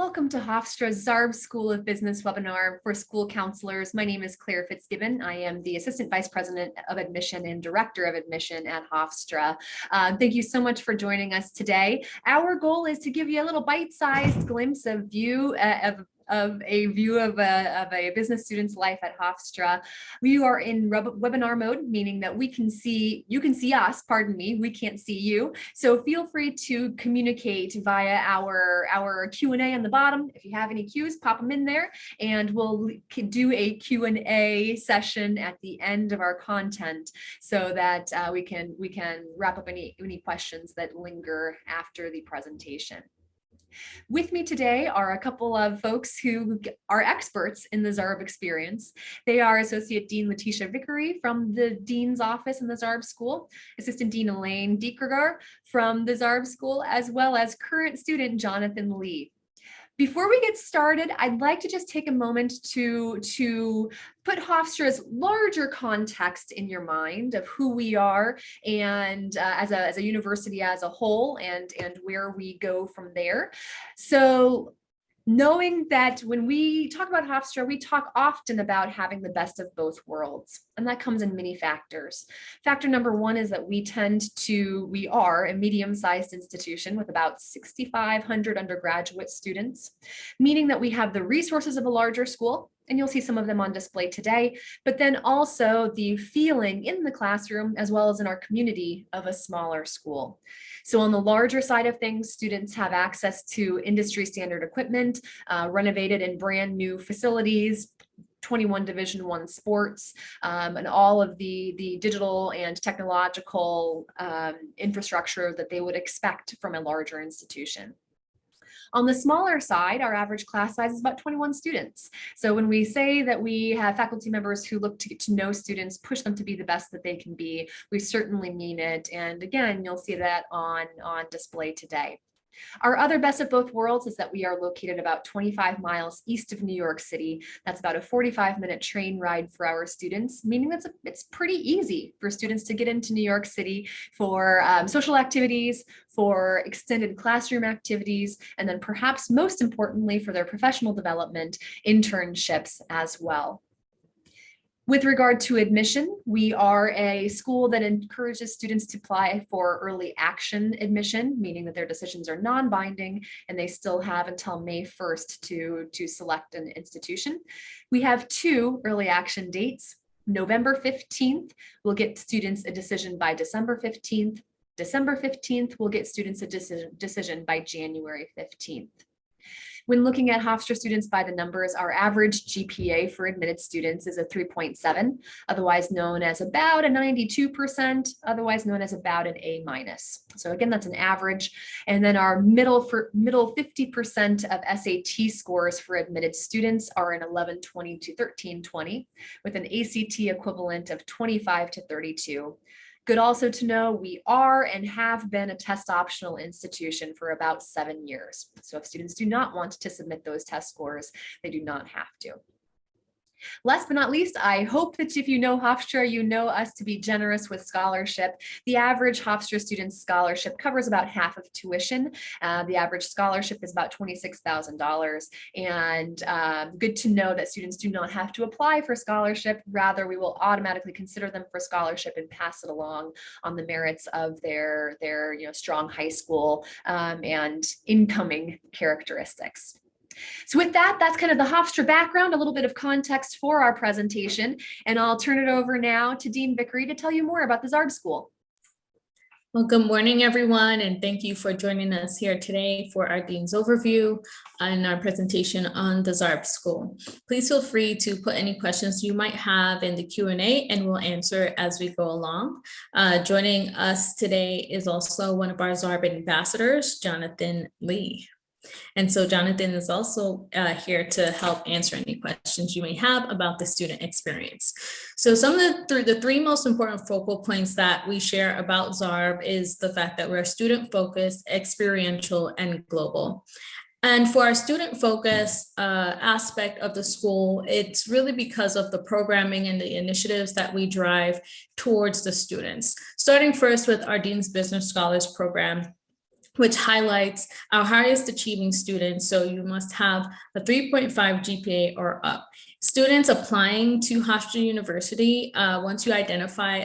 Welcome to Hofstra's Zarb School of Business webinar for school counselors. My name is Claire Fitzgibbon. I am the Assistant Vice President of Admission and Director of Admission at Hofstra. Thank you so much for joining us today. Our goal is to give you a little bite-sized glimpse of a view of a business student's life at Hofstra. We are in webinar mode, meaning that you can see us, pardon me, we can't see you. So feel free to communicate via our Q&A on the bottom. If you have any Q's, pop them in there, and we'll do a Q&A session at the end of our content so that we can wrap up any questions that linger after the presentation. With me today are a couple of folks who are experts in the Zarb experience. They are Associate Dean Letitia Vickery from the Dean's Office in the Zarb School, Assistant Dean Elaine Diekergar from the Zarb School, as well as current student Jonathan Lee. Before we get started, I'd like to just take a moment to put Hofstra's larger context in your mind of who we are and as a university as a whole and where we go from there. So knowing that when we talk about Hofstra, we talk often about having the best of both worlds, and that comes in many factors. Factor number one is that we are a medium-sized institution with about 6,500 undergraduate students, meaning that we have the resources of a larger school, and you'll see some of them on display today, but then also the feeling in the classroom as well as in our community of a smaller school. So on the larger side of things, students have access to industry standard equipment, renovated and brand new facilities, 21 Division I sports, and all of the digital and technological infrastructure that they would expect from a larger institution. On the smaller side, our average class size is about 21 students. So when we say that we have faculty members who look to get to know students, push them to be the best that they can be, we certainly mean it. And again, you'll see that on display today. Our other best of both worlds is that we are located about 25 miles east of New York City. That's about a 45-minute train ride for our students, meaning that it's pretty easy for students to get into New York City for social activities, for extended classroom activities, and then perhaps most importantly for their professional development, internships as well. With regard to admission, we are a school that encourages students to apply for early action admission, meaning that their decisions are non-binding and they still have until May 1st to select an institution. We have two early action dates. November 15th, we'll get students a decision by December 15th. December 15th, we'll get students a decision by January 15th. When looking at Hofstra students by the numbers, our average GPA for admitted students is a 3.7, otherwise known as about a 92%, otherwise known as about an A-. So again, that's an average. And then our middle 50% of SAT scores for admitted students are an 1120 to 1320, with an ACT equivalent of 25 to 32. Good also to know we are and have been a test optional institution for about 7 years. So if students do not want to submit those test scores, they do not have to. Last but not least, I hope that if you know Hofstra, you know us to be generous with scholarship. The average Hofstra student's scholarship covers about half of tuition. The average scholarship is about $26,000. And good to know that students do not have to apply for scholarship. Rather, we will automatically consider them for scholarship and pass it along on the merits of their strong high school and incoming characteristics. So with that, that's kind of the Hofstra background, a little bit of context for our presentation, and I'll turn it over now to Dean Vickery to tell you more about the Zarb School. Well, good morning, everyone, and thank you for joining us here today for our Dean's Overview and our presentation on the Zarb School. Please feel free to put any questions you might have in the Q&A, and we'll answer as we go along. Joining us today is also one of our Zarb ambassadors, Jonathan Lee. And so Jonathan is also here to help answer any questions you may have about the student experience. So some of the three most important focal points that we share about Zarb is the fact that we're student focused, experiential, and global. And for our student focus aspect of the school, it's really because of the programming and the initiatives that we drive towards the students. Starting first with our Dean's Business Scholars Program, which highlights our highest achieving students. So you must have a 3.5 GPA or up. Students applying to Hofstra University, once you identify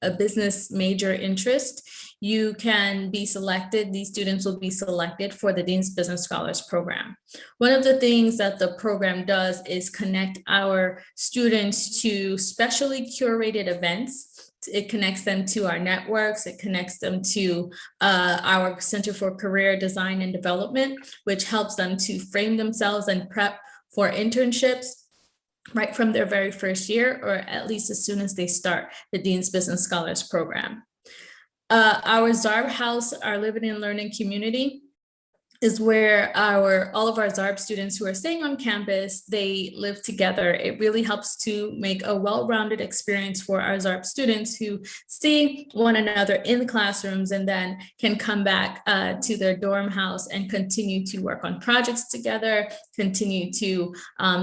a business major interest, you can be selected. These students will be selected for the Dean's Business Scholars Program. One of the things that the program does is connect our students to specially curated events. It connects them to our networks. It connects them to our Center for Career Design and Development, which helps them to frame themselves and prep for internships right from their very first year, or at least as soon as they start the Dean's Business Scholars Program. Our Zarb House, our Living and Learning Community, is where all of our Zarb students who are staying on campus, they live together. It really helps to make a well-rounded experience for our Zarb students who see one another in the classrooms and then can come back to their dorm house and continue to work on projects together, continue to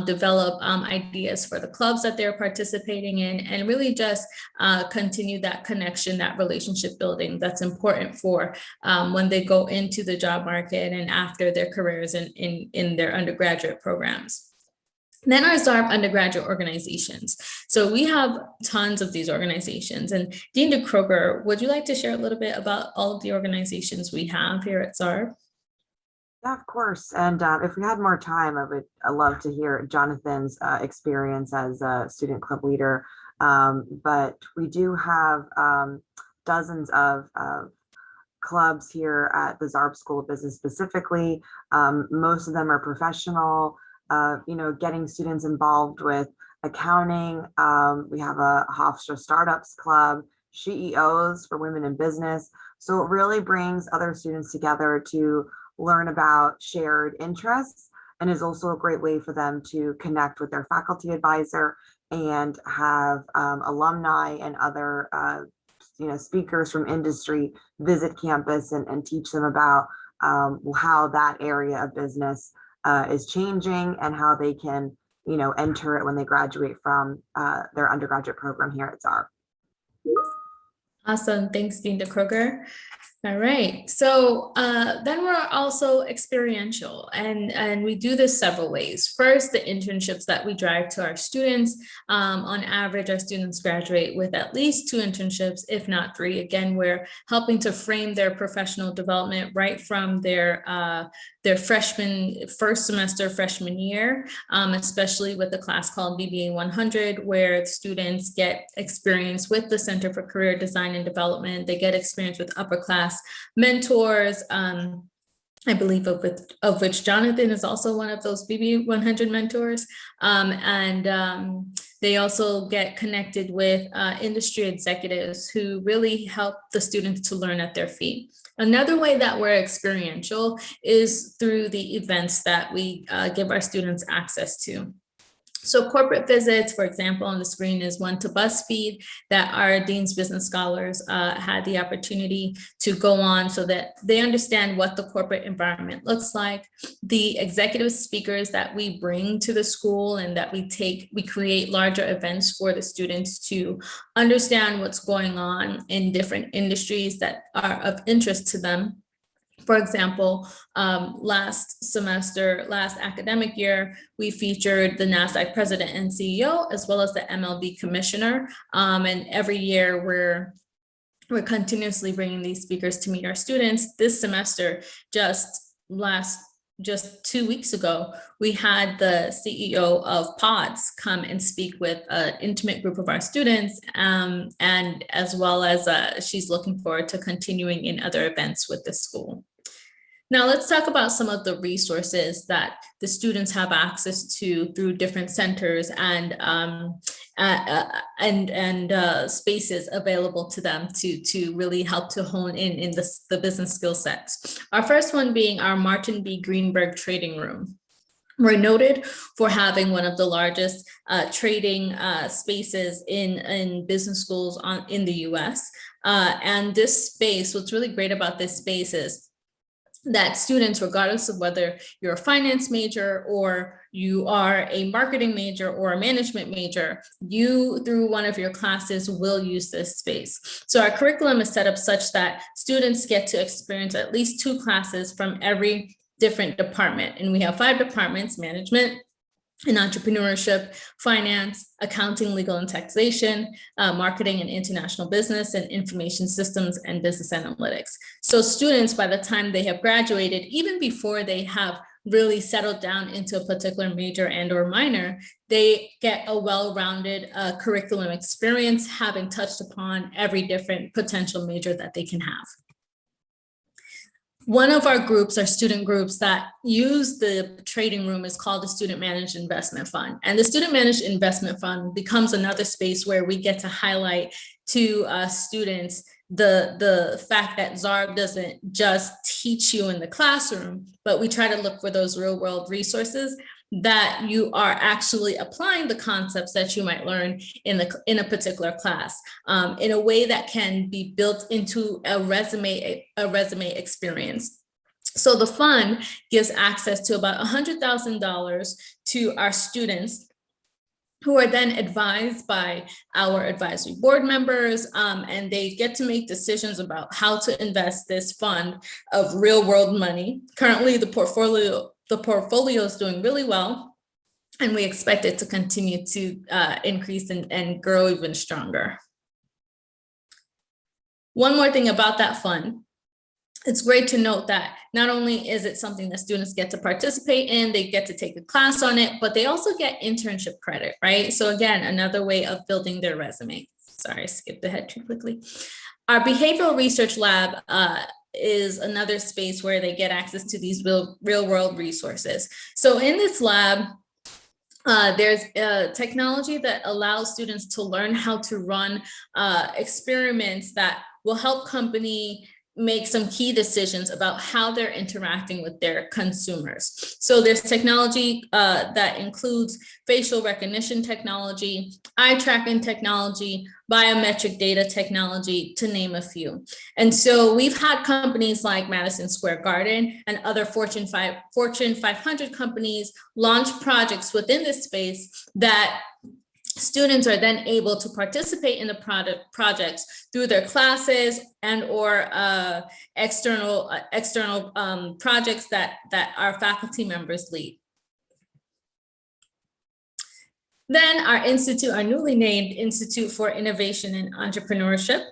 develop ideas for the clubs that they're participating in, and really just continue that connection, that relationship building that's important for when they go into the job market and after their careers in their undergraduate programs. Then our Zarb undergraduate organizations. So we have tons of these organizations. And Dean DeKroger, would you like to share a little bit about all of the organizations we have here at Zarb? Yeah, of course. And if we had more time, I'd love to hear Jonathan's experience as a student club leader. But we do have dozens of clubs here at the Zarb School of Business specifically. Most of them are professional, getting students involved with accounting. We have a Hofstra Startups Club, SheEOs for women in business. So it really brings other students together to learn about shared interests, and is also a great way for them to connect with their faculty advisor and have alumni and other speakers from industry visit campus and teach them about how that area of business is changing and how they can, enter it when they graduate from their undergraduate program here at Zarb. Awesome. Thanks, Dean DeKroger. All right. So then we're also experiential, and we do this several ways. First, the internships that we drive to our students. On average, our students graduate with at least 2 internships, if not 3. Again, we're helping to frame their professional development right from their first semester freshman year, especially with the class called BBA 100, where students get experience with the Center for Career Design and Development. They get experience with upper class mentors, I believe of which Jonathan is also one of those BB 100 mentors. They also get connected with industry executives who really help the students to learn at their feet. Another way that we're experiential is through the events that we give our students access to. So corporate visits, for example, on the screen is one to BuzzFeed that our Dean's Business Scholars had the opportunity to go on so that they understand what the corporate environment looks like. The executive speakers that we bring to the school and that we create larger events for the students to understand what's going on in different industries that are of interest to them. For example, last academic year, we featured the NASDAQ president and CEO, as well as the MLB commissioner. And every year we're continuously bringing these speakers to meet our students. This semester, just 2 weeks ago, we had the CEO of Pods come and speak with an intimate group of our students, and as well as she's looking forward to continuing in other events with the school. Now let's talk about some of the resources that the students have access to through different centers and spaces available to them to really help to hone in the business skill sets. Our first one being our Martin B. Greenberg Trading Room. We're noted for having one of the largest trading spaces in business schools in the US. And this space, what's really great about this space is that students, regardless of whether you're a finance major or you are a marketing major or a management major, you, through one of your classes, will use this space. So our curriculum is set up such that students get to experience at least 2 classes from every different department. And we have 5 departments: management and entrepreneurship, finance, accounting, legal and taxation, marketing and international business, and information systems and business analytics. So students, by the time they have graduated, even before they have really settled down into a particular major and or minor, they get a well-rounded curriculum experience, having touched upon every different potential major that they can have. One of our groups, our student groups that use the trading room, is called the Student Managed Investment Fund. And the Student Managed Investment Fund becomes another space where we get to highlight to students the fact that Zarb doesn't just teach you in the classroom, but we try to look for those real world resources that you are actually applying the concepts that you might learn in a particular class in a way that can be built into a resume experience. So the fund gives access to about $100,000 to our students, who are then advised by our advisory board members, and they get to make decisions about how to invest this fund of real world money. Currently, the portfolio is doing really well, and we expect it to continue to increase and grow even stronger. One more thing about that fund. It's great to note that not only is it something that students get to participate in, they get to take a class on it, but they also get internship credit, right? So again, another way of building their resume. Sorry, I skipped ahead too quickly. Our behavioral research lab is another space where they get access to these real world resources. So in this lab, there's technology that allows students to learn how to run experiments that will help company make some key decisions about how they're interacting with their consumers. So there's technology that includes facial recognition technology, eye tracking technology, biometric data technology, to name a few. And so we've had companies like Madison Square Garden and other Fortune 500 companies launch projects within this space that students are then able to participate in the projects through their classes and or external projects that our faculty members lead. Then our institute, our newly named Institute for Innovation and Entrepreneurship.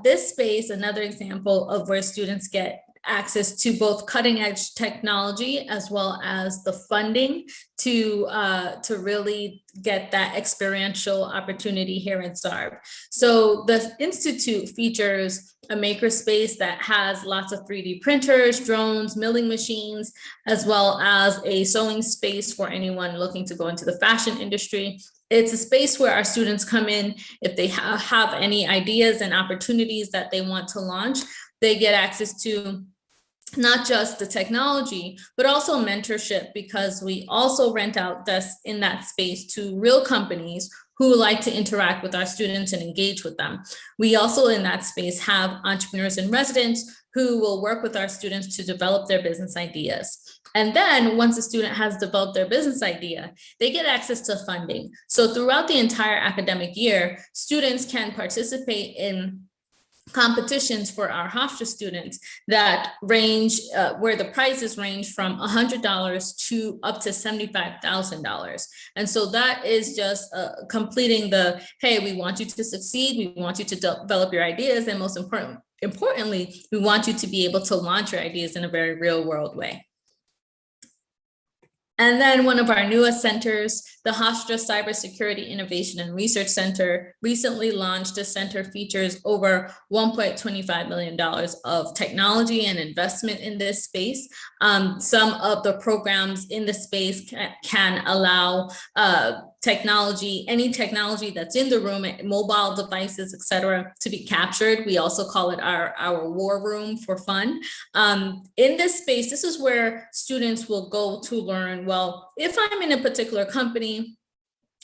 This space, another example of where students get access to both cutting edge technology as well as the funding to really get that experiential opportunity here at Zarb. So the Institute features a makerspace that has lots of 3D printers, drones, milling machines, as well as a sewing space for anyone looking to go into the fashion industry. It's a space where our students come in if they have any ideas and opportunities that they want to launch. They get access to not just the technology, but also mentorship, because we also rent out desks in that space to real companies who like to interact with our students and engage with them. We also in that space have entrepreneurs in residence who will work with our students to develop their business ideas. And then once a student has developed their business idea, they get access to funding. So throughout the entire academic year, students can participate in competitions for our Hofstra students that range where the prizes range from $100 to up to $75,000. And so that is just completing the, hey, we want you to succeed, we want you to develop your ideas, and most importantly, we want you to be able to launch your ideas in a very real world way. And then one of our newest centers, the Hofstra Cybersecurity Innovation and Research Center, recently launched. The center features over $1.25 million of technology and investment in this space. Some of the programs in the space can allow technology, any technology that's in the room, mobile devices, et cetera, to be captured. We also call it our war room for fun. In this space, this is where students will go to learn, well, if I'm in a particular company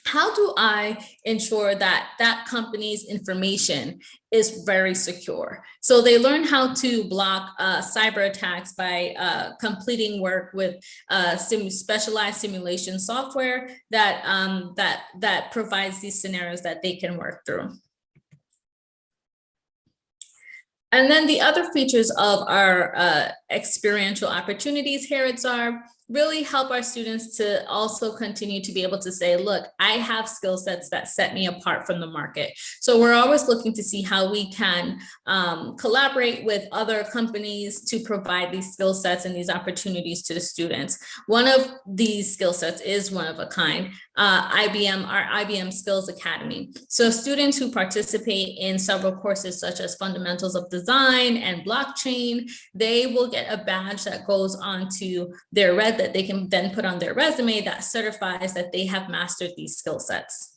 how do I ensure that that company's information is very secure? So they learn how to block cyber attacks by completing work with specialized simulation software that that provides these scenarios that they can work through. And then the other features of our experiential opportunities here at Zarb really help our students to also continue to be able to say, look, I have skill sets that set me apart from the market. So we're always looking to see how we can collaborate with other companies to provide these skill sets and these opportunities to the students. One of these skill sets is one of a kind, our IBM Skills Academy. So students who participate in several courses such as Fundamentals of Design and Blockchain, they will get a badge that goes onto their that they can then put on their resume that certifies that they have mastered these skill sets.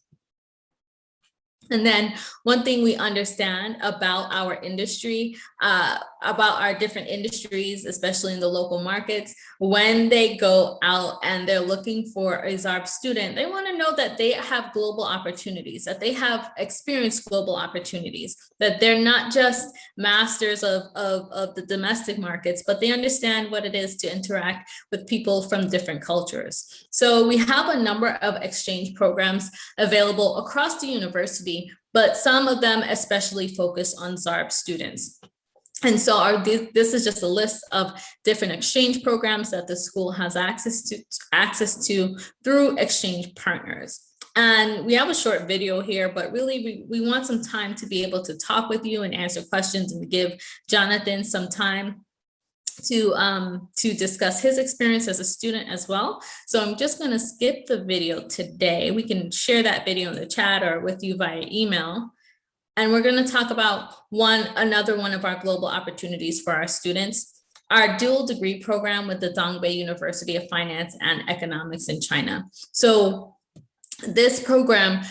And then one thing we understand about our industry, about our different industries, especially in the local markets, when they go out and they're looking for a Zarb student, they want to know that they have global opportunities, that they have experienced global opportunities, that they're not just masters of the domestic markets, but they understand what it is to interact with people from different cultures. So we have a number of exchange programs available across the university, but some of them especially focus on Zarb students. And so this is just a list of different exchange programs that the school has access to through exchange partners. And we have a short video here, but really we want some time to be able to talk with you and answer questions and give Jonathan some time to discuss his experience as a student as well. So I'm just going to skip the video today. We can share that video in the chat or with you via email. And we're going to talk about another one of our global opportunities for our students, our dual degree program with the Dongbei University of Finance and Economics in China. So this program,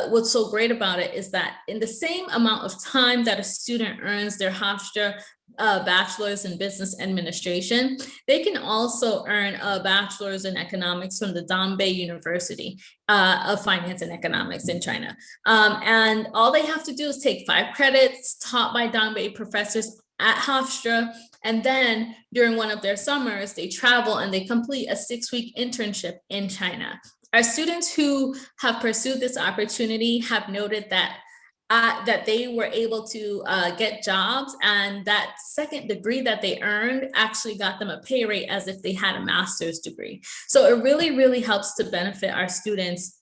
what's so great about it is that in the same amount of time that a student earns their Hofstra bachelor's in business administration, they can also earn a bachelor's in economics from the Dongbei University of Finance and Economics in China. And all they have to do is take 5 credits taught by Dongbei professors at Hofstra, and then during one of their summers, they travel and they complete a 6-week internship in China. Our students who have pursued this opportunity have noted that that they were able to get jobs, and that second degree that they earned actually got them a pay rate as if they had a master's degree. So it really, really helps to benefit our students,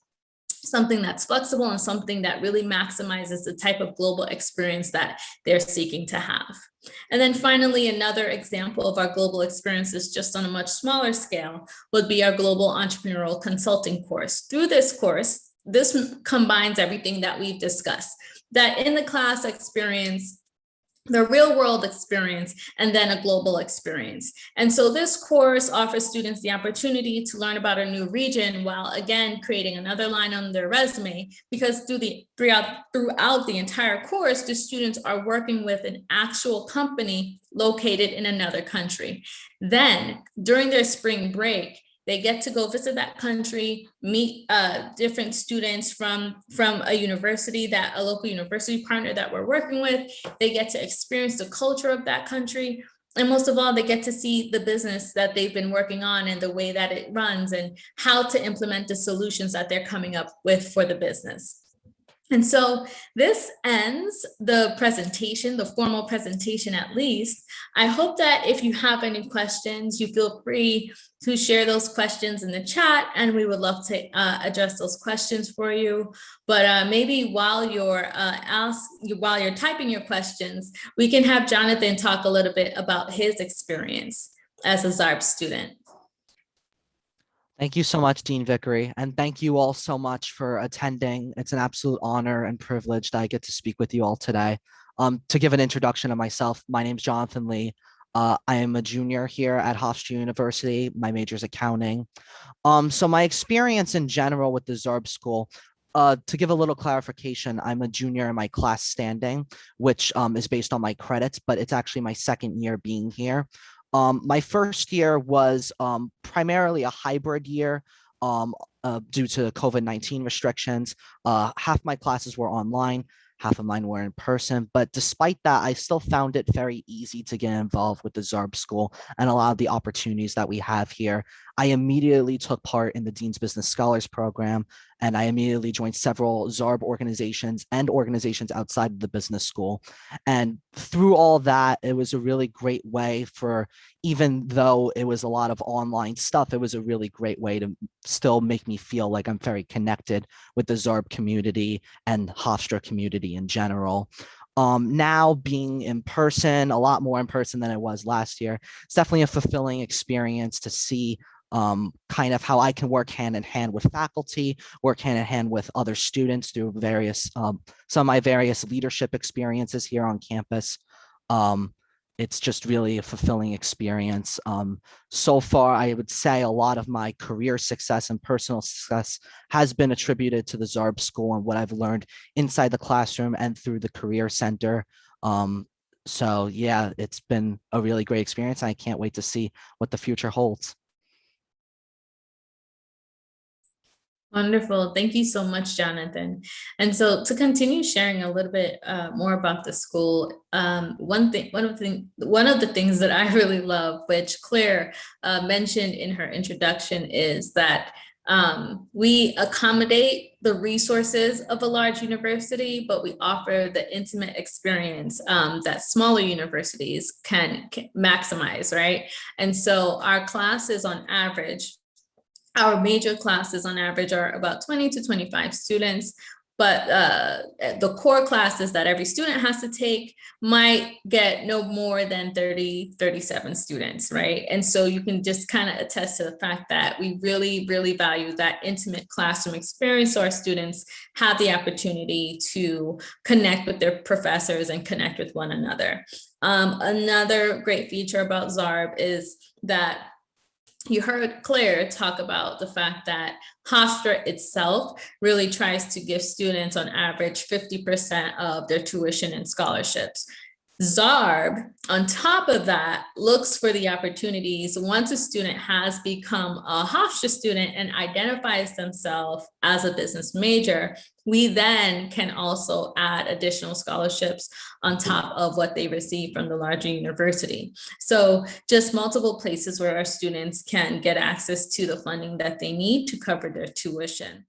something that's flexible and something that really maximizes the type of global experience that they're seeking to have. And then finally, another example of our global experiences just on a much smaller scale would be our global entrepreneurial consulting course. Through this course, this combines everything that we've discussed, that in the class experience, the real world experience, and then a global experience. And so this course offers students the opportunity to learn about a new region while again creating another line on their resume, because throughout the entire course, the students are working with an actual company located in another country. Then during their spring break, they get to go visit that country, meet different students from a university, a local university partner that we're working with. They get to experience the culture of that country. And most of all, they get to see the business that they've been working on and the way that it runs and how to implement the solutions that they're coming up with for the business. And so this ends the presentation, the formal presentation at least. I hope that if you have any questions, you feel free to share those questions in the chat, and we would love to address those questions for you. But maybe while you're typing your questions, we can have Jonathan talk a little bit about his experience as a Zarb student. Thank you so much, Dean Vickery, and thank you all so much for attending. It's an absolute honor and privilege that I get to speak with you all today. To give an introduction of myself, my name is Jonathan Lee. I am a junior here at Hofstra University. My major is accounting. So my experience in general with the Zarb School, to give a little clarification, I'm a junior in my class standing, which is based on my credits, but it's actually my second year being here. My first year was primarily a hybrid year due to COVID-19 restrictions. Half my classes were online, half of mine were in person. But despite that, I still found it very easy to get involved with the Zarb School and a lot of the opportunities that we have here. I immediately took part in the Dean's Business Scholars Program, and I immediately joined several Zarb organizations and organizations outside of the business school. And through all that, it was a really great way for, even though it was a lot of online stuff, it was a really great way to still make me feel like I'm very connected with the Zarb community and Hofstra community in general. Now being in person, a lot more in person than it was last year, it's definitely a fulfilling experience to see kind of how I can work hand in hand with faculty, work hand in hand with other students through various, some of my various leadership experiences here on campus. It's just really a fulfilling experience. So far, I would say a lot of my career success and personal success has been attributed to the Zarb School and what I've learned inside the classroom and through the Career Center. So yeah, it's been a really great experience. I can't wait to see what the future holds. Wonderful. Thank you so much, Jonathan. And so to continue sharing a little bit more about the school, one of the things that I really love, which Claire mentioned in her introduction, is that we accommodate the resources of a large university, but we offer the intimate experience that smaller universities can maximize, right? And so our classes on average, our major classes on average are about 20 to 25 students, but the core classes that every student has to take might get no more than 30, 37 students, right? And so you can just kind of attest to the fact that we really, really value that intimate classroom experience, so our students have the opportunity to connect with their professors and connect with one another. Another great feature about Zarb is that you heard Claire talk about the fact that Hofstra itself really tries to give students on average 50% of their tuition and scholarships. Zarb, on top of that, looks for the opportunities once a student has become a Hofstra student and identifies themselves as a business major. We then can also add additional scholarships on top of what they receive from the larger university. So just multiple places where our students can get access to the funding that they need to cover their tuition.